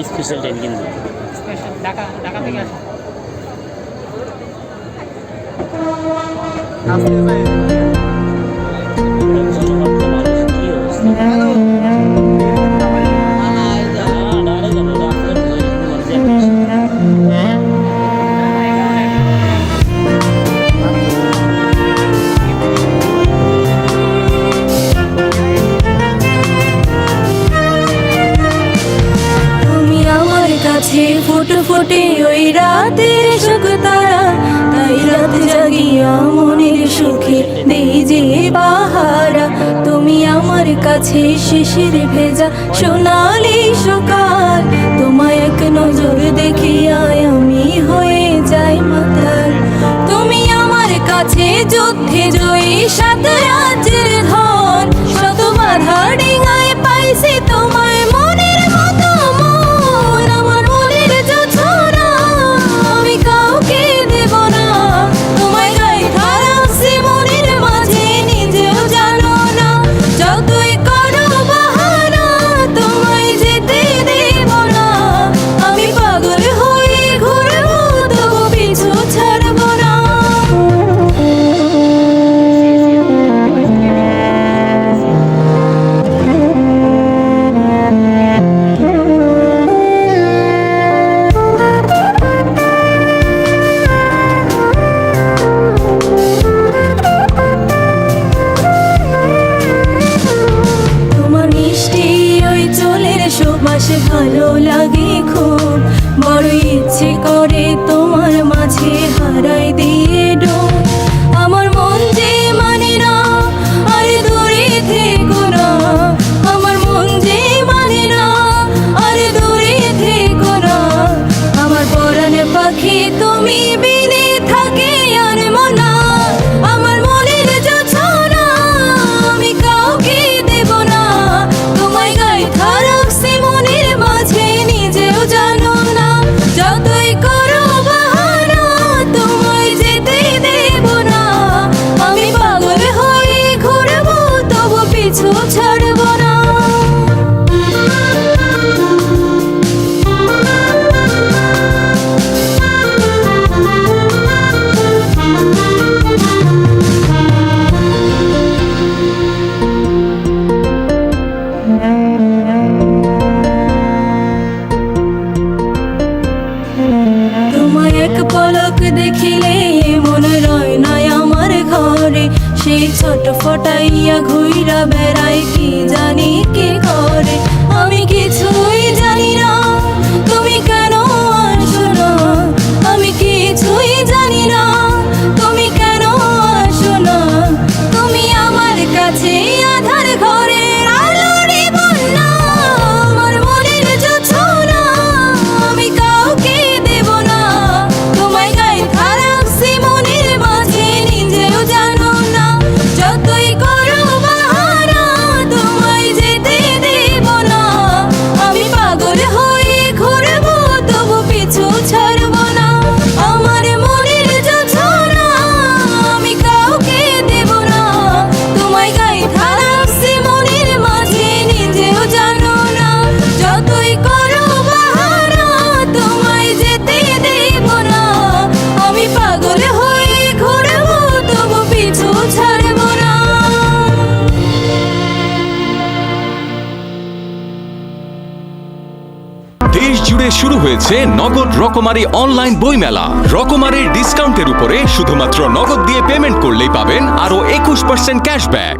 Special train কিন্তু special Dhaka থেকে আসে। ফুটে ফুটে ওই রাতের সুখ তারা, তাই রাত জাগিয়া মনের সুখে দেই যে বাহারা। তুমি আমার কাছে শিশির ভেজা সোনালি সকাল, তোমায় এক নজর দেখিয়া আমি হয়ে যাই মাতাল। তুমি আমার কাছে যুদ্ধে জয়ী সাত রাজ্যের ধন, শত বাধা ডিঙায় পাইছি তোমায় মনের মতো মন। আমার মনের জোছনা আমি কাউকে দেব না, তোমায় গায়ে ধারাচ্ছি মনের মাঝে নিজেও জানো না। যতই করো বাহানা তোমায় যেতে দেব না, আমি পাগল হয়ে ঘুরবো তবু পিছু ছাড়বো না। তোমার মিষ্টি ওই চুলের সুবাস ভালো লাগে খুব, বড় ইচ্ছে করে তোমার মাঝে হারাই দিয়ে ডোব। আমার মন যে মানে না আর দূরে থেকো না, আমার মন যে মানে না আর দূরে থেকো না। আমার পরাণ পাখি তুমি বিনে থাকে আর মনা, আমার মনের জোছনা আমি কাউকে দেব না, তোমায় গায়ে ধারাচ্ছি মনের মাঝে নিজেও জানো না। যতই করো বাহানা তোমায় যেতে দেব না, আমি পাগল হয়ে ঘুরবো তবু পিছু ছাড়বো না। তোমায় এক পলক দেখিলে মনে রয় না আমার ঘরে, সেই ছোট ফটাইয়া ঘুইরা বেড়াই কি জানি কে করে। আমি কিছুই জানি না তুমি কেন আসো না, আমি কিছুই জানি না তুমি কেন আসো না। তুমি আমার কাছে আধার ঘরের আলোরে বন্যা, আমার মনের জোছনা আমি কাউকে দেব না, তোমায় গায়ে ধারাচ্ছি মনের মাঝে নিজেও জানো না। যতই করো বাহানা তোমায় যেতে দেব না, আমি পাগল হয়ে ঘুরবো তবু পিছু ছাড়বো না। আমার মনের জোছনা আমি কাউকে দেব না, তোমায় গায়ে ধারাচ্ছি মনের মাঝে নিজেও জানো না। যতই করো বাহানা তোমায় যেতে দেব না, আমি পাগল হয়ে ঘুরবো তবু পিছু ছাড়বো না। দেশ জুড়ে শুরু হয়েছে নগদ রকমারি অনলাইন বইমেলা। রকমারির ডিসকাউন্টের উপরে শুধুমাত্র নগদ দিয়ে পেমেন্ট করলেই পাবেন আরো 21% ক্যাশব্যাক।